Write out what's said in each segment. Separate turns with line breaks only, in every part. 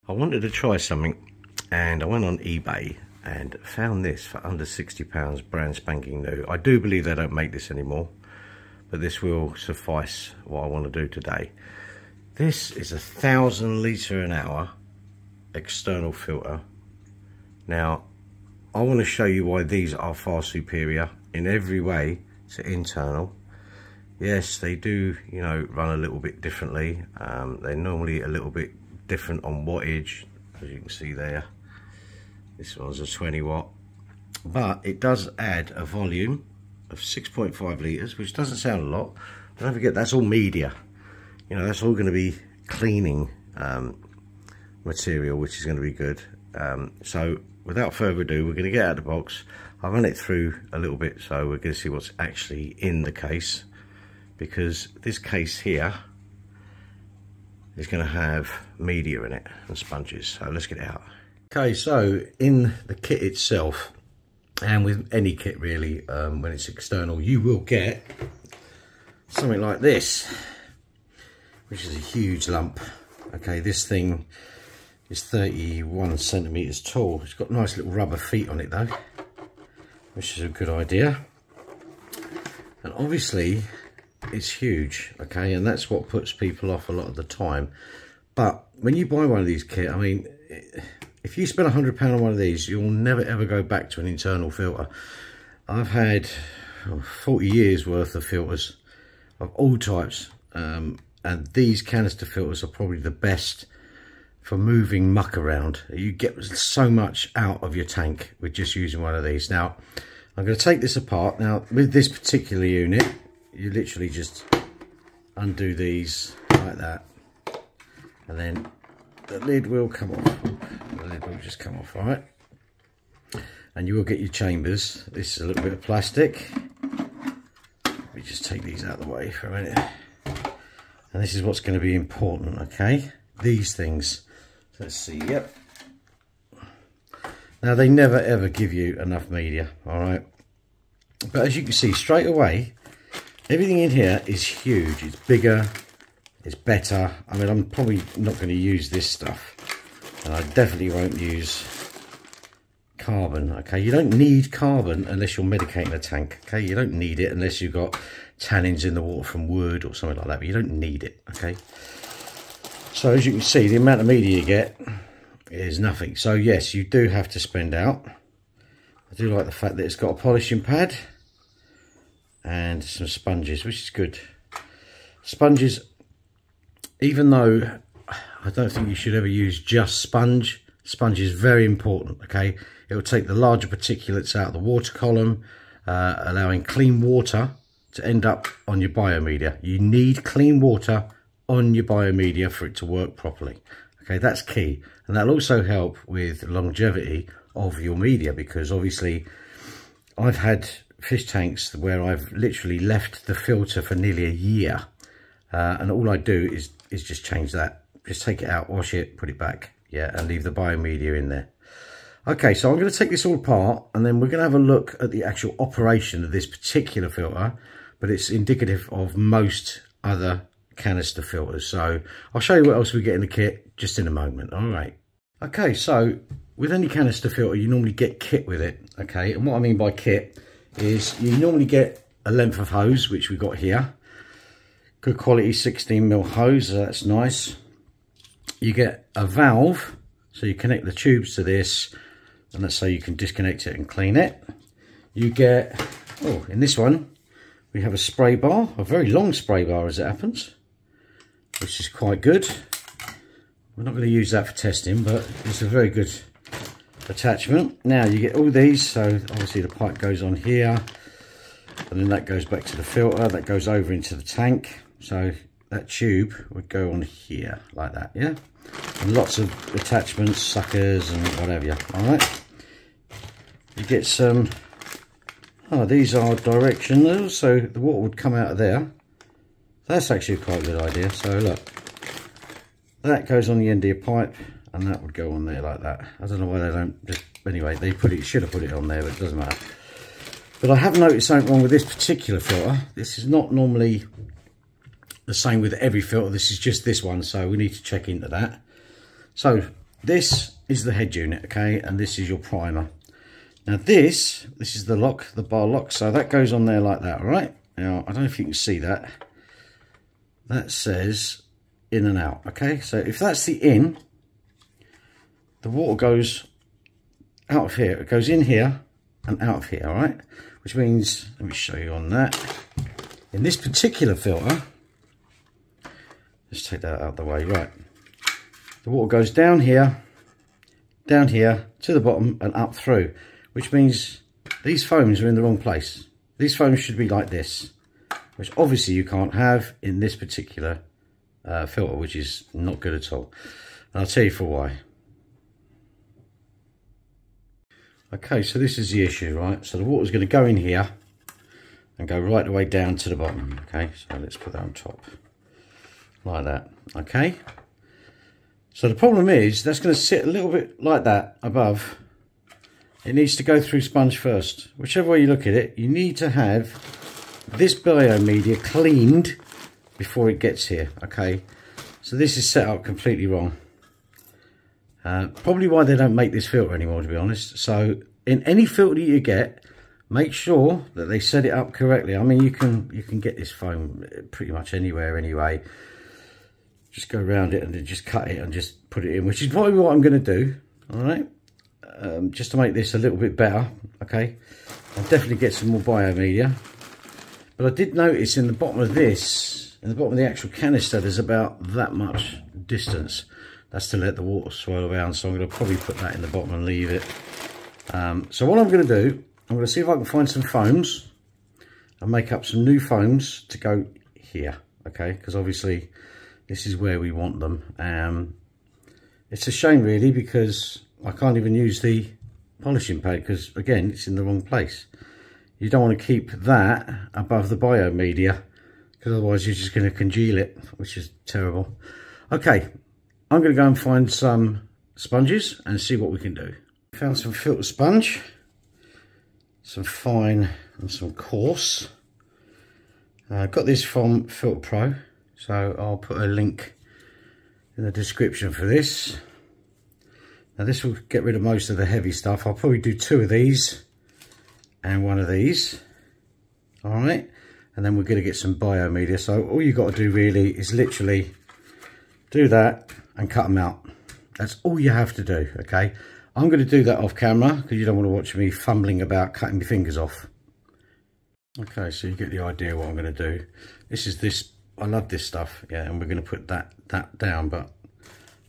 I wanted to try something, and I went on eBay and found this for under £60, brand spanking new. I do believe they don't make this anymore, but this will suffice what I want to do today. This is 1,000 litre an hour external filter. Now, I want to show you why these are far superior in every way to internal. Yes, they do, you know, run a little bit differently. They're normally a little bit different on wattage, as you can see there. This one's a 20 watt, but it does add a volume of 6.5 litres, which doesn't sound a lot, but don't forget that's all media. You know, that's all going to be cleaning material, which is going to be good. So without further ado, we're going to get out of the box. I'll run it through a little bit, so we're going to see what's actually in the case, because this case here is going to have media in it and sponges. So let's get it out. Okay, so in the kit itself, and with any kit really, when it's external, you will get something like this, which is a huge lump. Okay, this thing is 31 centimeters tall. It's got nice little rubber feet on it though, which is a good idea. And obviously it's huge, okay, and that's what puts people off a lot of the time. But when you buy one of these kit, I mean, if you spend £100 on one of these, you'll never ever go back to an internal filter. I've had 40 years worth of filters of all types, and these canister filters are probably the best for moving muck around. You get so much out of your tank with just using one of these. Now, I'm going to take this apart. Now, with this particular unit, you literally just undo these like that, and then the lid will come off. The lid will just come off, all right? And you will get your chambers. This is a little bit of plastic. Let me just take these out of the way for a minute. And this is what's going to be important, okay? These things. Let's see, yep. Now, they never ever give you enough media, all right? But as you can see straight away, everything in here is huge. It's bigger, it's better. I mean, I'm probably not going to use this stuff, and I definitely won't use carbon, okay? You don't need carbon unless you're medicating a tank, okay? You don't need it unless you've got tannins in the water from wood or something like that, but you don't need it, okay? So as you can see, the amount of media you get is nothing. So yes, you do have to spend out. I do like the fact that it's got a polishing pad and some sponges, which is good. Sponges, even though I don't think you should ever use just sponge is very important, okay? It will take the larger particulates out of the water column, allowing clean water to end up on your biomedia. You need clean water on your biomedia for it to work properly, okay? That's key, and that'll also help with longevity of your media, because obviously I've had fish tanks where I've literally left the filter for nearly a year, and all I do is just change that. Just take it out, wash it, put it back, yeah, and leave the biomedia in there. Okay, so I'm going to take this all apart, and then we're going to have a look at the actual operation of this particular filter, but it's indicative of most other canister filters. So I'll show you what else we get in the kit just in a moment. All right. Okay, so with any canister filter, you normally get kit with it, okay? And what I mean by kit is you normally get a length of hose, which we've got here. Good quality 16mm hose, so that's nice. You get a valve, so you connect the tubes to this, and that's so you can disconnect it and clean it. You get, oh, in this one, we have a spray bar, a very long spray bar as it happens, which is quite good. We're not going to use that for testing, but it's a very good attachment. Now you get all these, so obviously the pipe goes on here, and then that goes back to the filter, that goes over into the tank. So that tube would go on here like that, yeah? And lots of attachments, suckers and whatever, all right? You get some, oh, these are directional, so the water would come out of there. That's actually quite a good idea. So look, that goes on the end of your pipe, and that would go on there like that. I don't know why they don't just, anyway, they should have put it on there, but it doesn't matter. But I have noticed something wrong with this particular filter. This is not normally the same with every filter. This is just this one, so we need to check into that. So this is the head unit, okay, and this is your primer. Now this is the lock, the bar lock, so that goes on there like that, all right? Now, I don't know if you can see that. That says in and out, okay? So if that's the in, the water goes out of here. It goes in here and out of here, all right? Which means, let me show you on that. In this particular filter, let's take that out of the way, right? The water goes down here, to the bottom and up through, which means these foams are in the wrong place. These foams should be like this, which obviously you can't have in this particular filter, which is not good at all. And I'll tell you for why. Okay, so this is the issue, right? So the water's going to go in here and go right the way down to the bottom. Okay, so let's put that on top like that. Okay, so the problem is that's going to sit a little bit like that above. It needs to go through sponge first. Whichever way you look at it, you need to have this biomedia cleaned before it gets here, okay? So this is set up completely wrong. Probably why they don't make this filter anymore, to be honest. So in any filter you get, make sure that they set it up correctly. I mean, you can get this foam pretty much anywhere anyway. Just go around it and then just cut it and just put it in, which is probably what I'm going to do, all right? Just to make this a little bit better, okay? I'll definitely get some more biomedia. But I did notice in the bottom of this, in the bottom of the actual canister, there's about that much distance. That's to let the water swirl around, so I'm going to probably put that in the bottom and leave it. So what I'm going to do, I'm going to see if I can find some foams and make up some new foams to go here, okay? Because obviously this is where we want them. It's a shame really, because I can't even use the polishing pad because, again, it's in the wrong place. You don't want to keep that above the biomedia because otherwise you're just going to congeal it, which is terrible. Okay, I'm going to go and find some sponges and see what we can do. Found some filter sponge, some fine and some coarse. I got this from Filter Pro, so I'll put a link in the description for this. Now this will get rid of most of the heavy stuff. I'll probably do 2 of these and 1 of these. All right, and then we're going to get some biomedia. So all you got to do really is literally do that and cut them out. That's all you have to do, okay? I'm going to do that off camera because you don't want to watch me fumbling about cutting my fingers off. Okay, so you get the idea what I'm going to do. This is this, I love this stuff, yeah, and we're going to put that down, but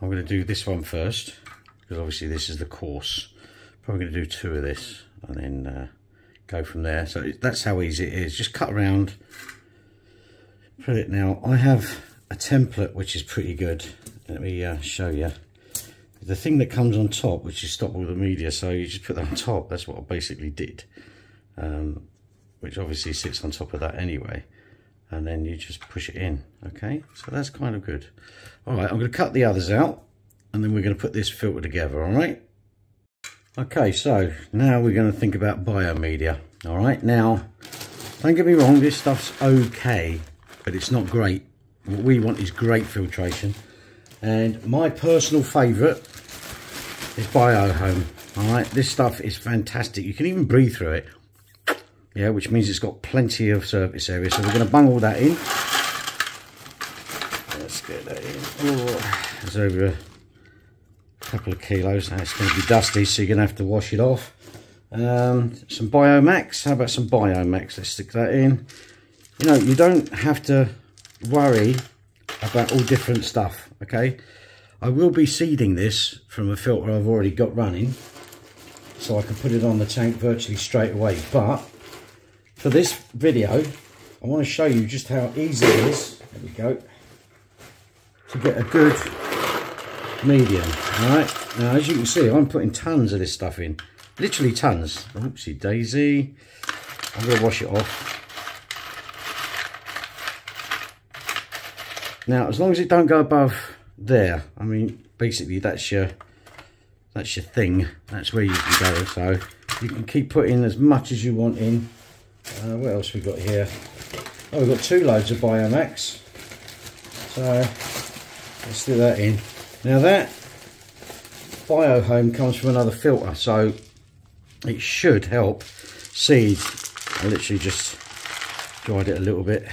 I'm going to do this one first because obviously this is the coarse. Probably going to do 2 of this and then go from there. So that's how easy it is. Just cut around, put it. Now I have a template which is pretty good. Let me show you. The thing that comes on top, which is stop all the media, so you just put that on top. That's what I basically did, which obviously sits on top of that anyway, and then you just push it in. Okay, so that's kind of good. All right, I'm going to cut the others out and then we're going to put this filter together. All right, okay, so now we're going to think about biomedia. All right, now don't get me wrong, this stuff's okay, but it's not great. What we want is great filtration, and my personal favourite is Biohome. All right, this stuff is fantastic. You can even breathe through it, yeah, which means it's got plenty of surface area. So we're going to bung all that in. Let's get that in. Oh, it's over a couple of kilos. Now it's going to be dusty, so you're going to have to wash it off. Some Biomax. How about some Biomax? Let's stick that in. You know, you don't have to worry about all different stuff, okay? I will be seeding this from a filter I've already got running, so I can put it on the tank virtually straight away. But for this video, I want to show you just how easy it is, there we go, to get a good medium. All right, now as you can see, I'm putting tons of this stuff in, literally tons. Oopsie daisy, I'm going to wash it off. Now, as long as it don't go above there, I mean, basically that's your thing. That's where you can go. So You can keep putting as much as you want in. What else we got here? Oh, we've got 2 loads of Biomax. So let's do that in. Now that Biohome comes from another filter, so it should help seed. I literally just dried it a little bit.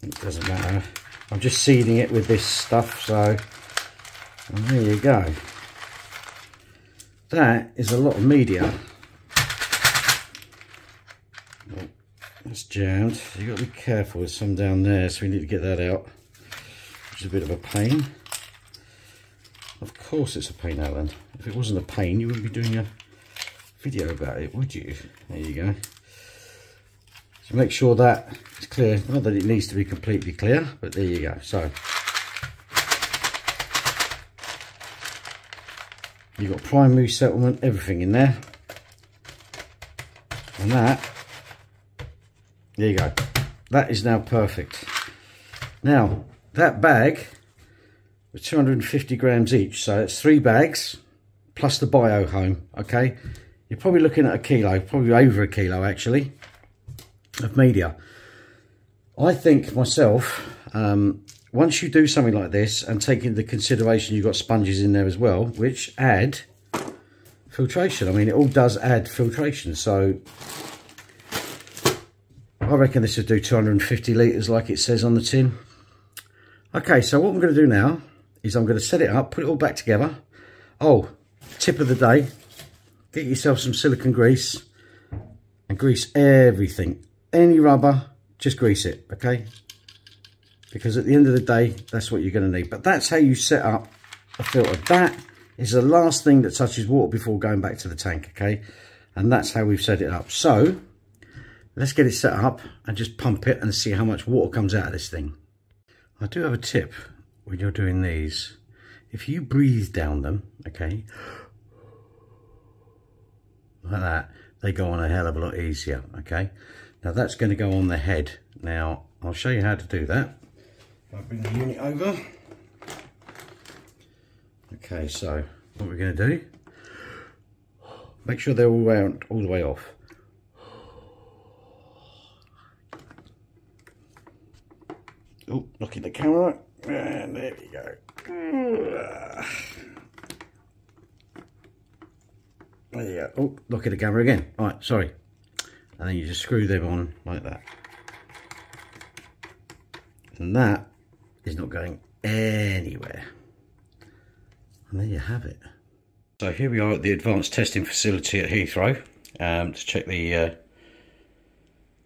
It doesn't matter. I'm just seeding it with this stuff, so and there you go. That is a lot of media. Oh, that's jammed. You've got to be careful with some down there, so we need to get that out, which is a bit of a pain. Of course it's a pain, Alan. If it wasn't a pain, you wouldn't be doing a video about it, would you? There you go. So make sure that it's clear. Not that it needs to be completely clear, but there you go. So you've got primary settlement, everything in there. And that, there you go. That is now perfect. Now, that bag was 250 grams each. So it's 3 bags plus the Biohome, okay? You're probably looking at a kilo, probably over a kilo actually, of media. I think myself, once you do something like this and take into consideration you've got sponges in there as well, which add filtration. I mean, it all does add filtration. So I reckon this would do 250 litres like it says on the tin. Okay, so what I'm going to do now is I'm going to set it up, put it all back together. Oh, tip of the day, get yourself some silicone grease and grease everything. Any rubber, just grease it, okay? Because at the end of the day, that's what you're going to need. But that's how you set up a filter. That is the last thing that touches water before going back to the tank, okay? And that's how we've set it up. So let's get it set up and just pump it and see how much water comes out of this thing. I do have a tip when you're doing these. If you breathe down them, okay, like that, they go on a hell of a lot easier, okay? Now that's going to go on the head. Now I'll show you how to do that. I'll bring the unit over. Okay, so what we're going to do, make sure they're all the way off. Oh, looking at the camera, and there we go. There you go. Oh, look at the camera again. All right, sorry. And then you just screw them on like that. And that is not going anywhere. And there you have it. So here we are at the advanced testing facility at Heathrow to check the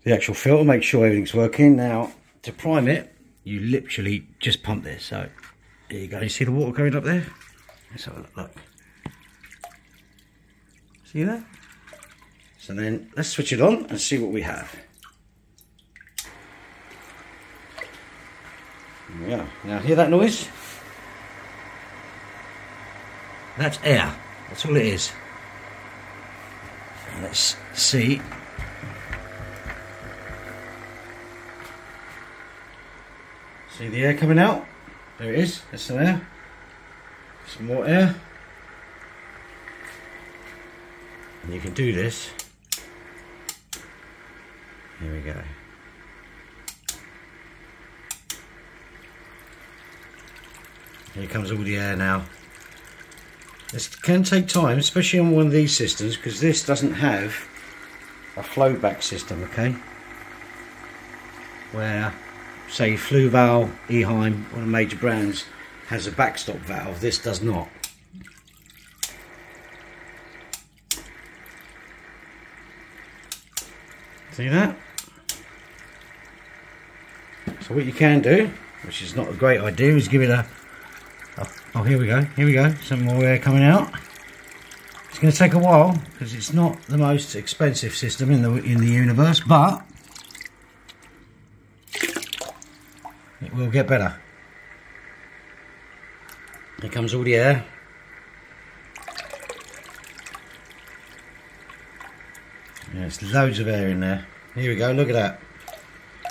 actual filter, make sure everything's working. Now, to prime it, you literally just pump this. So there you go. You see the water going up there? Let's have a look. See that? So then let's switch it on and see what we have. There we are. Now hear that noise? That's air. That's all it is. And let's see. See the air coming out? There it is. That's some air. Some more air. And you can do this. Here we go. Here comes all the air now. This can take time, especially on one of these systems, because this doesn't have a flow back system, okay? Where, say, Fluval, Eheim, one of the major brands, has a backstop valve. This does not. See that? So what you can do, which is not a great idea, is give it a... Oh, here we go, some more air coming out. It's going to take a while, because it's not the most expensive system in the universe, but it will get better. Here comes all the air. There's loads of air in there. Here we go, look at that.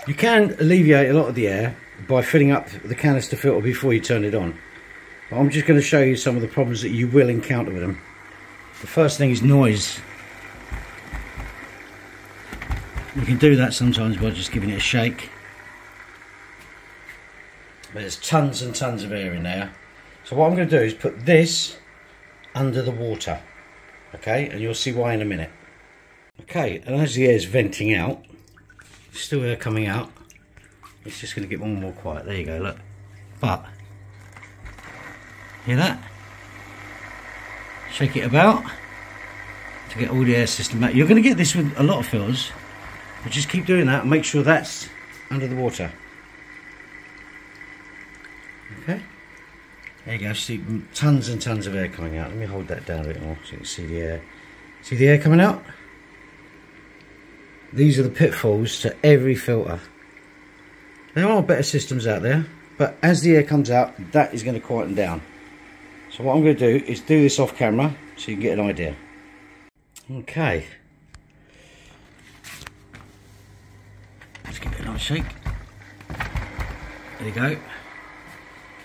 You can alleviate a lot of the air by filling up the canister filter before you turn it on. But I'm just going to show you some of the problems that you will encounter with them. The first thing is noise. You can do that sometimes by just giving it a shake. But there's tons and tons of air in there. So what I'm going to do is put this under the water. Okay, and you'll see why in a minute. Okay, and as the air is venting out, still air coming out, it's just going to get more and more quiet. There you go, look. But, hear that? Shake it about to get all the air system out. You're going to get this with a lot of filters, but just keep doing that and make sure that's under the water. Okay, there you go. See tons and tons of air coming out. Let me hold that down a bit more so you can see the air. See the air coming out? These are the pitfalls to every filter. There are better systems out there, but as the air comes out, that is going to quieten down. So what I'm going to do is do this off camera so you can get an idea. Okay. Let's give it a nice shake. There you go.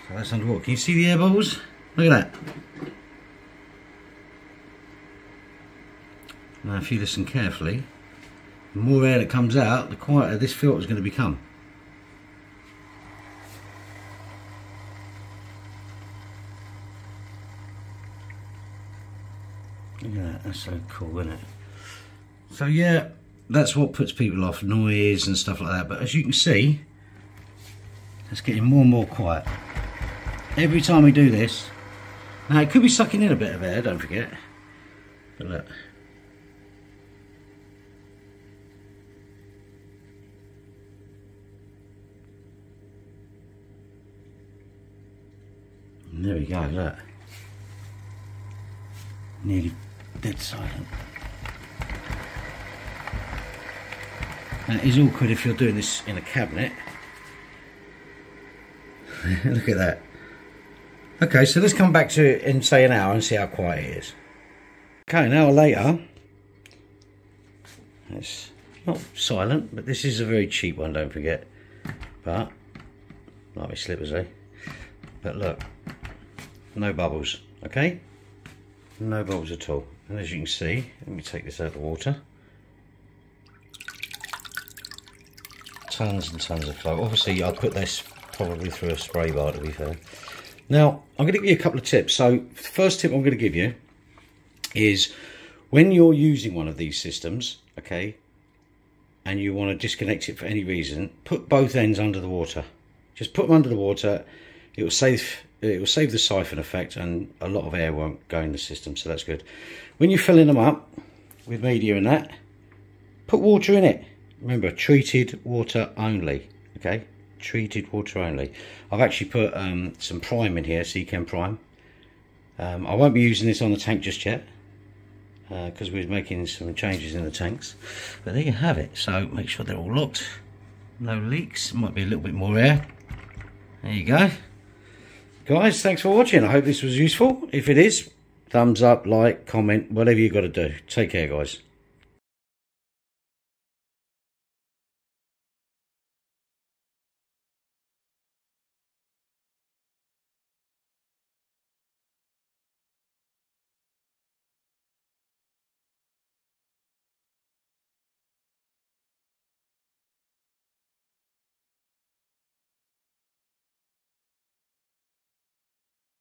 So that's underwater. Can you see the air bubbles? Look at that. Now if you listen carefully, the more air that comes out, the quieter this filter is going to become. Look at that, that's so cool, isn't it? So yeah, that's what puts people off, noise and stuff like that. But as you can see, it's getting more and more quiet. Every time we do this, now it could be sucking in a bit of air, don't forget. But look. And there we go, look. Nearly dead silent. Now it is awkward if you're doing this in a cabinet. Look at that. Okay, so let's come back to it in say an hour and see how quiet it is. Okay, an hour later, it's not silent, but this is a very cheap one, don't forget. But, like my slippers, eh? But look, no bubbles, okay? No bubbles at all. And as you can see, let me take this out of the water. Tons and tons of flow. Obviously, I'll put this probably through a spray bar, to be fair. Now, I'm going to give you a couple of tips. So, the first tip I'm going to give you is when you're using one of these systems, okay, and you want to disconnect it for any reason, put both ends under the water. Just put them under the water. It will save the siphon effect, and a lot of air won't go in the system, so that's good. When you're filling them up with media and that, put water in it. Remember, treated water only, okay? Treated water only. I've actually put some prime in here, CChem prime. I won't be using this on the tank just yet because we're making some changes in the tanks. But there you have it. So make sure they're all locked, no leaks. Might be a little bit more air. There you go. Guys, thanks for watching. I hope this was useful. If it is, thumbs up, like, comment, whatever you've got to do. Take care, guys.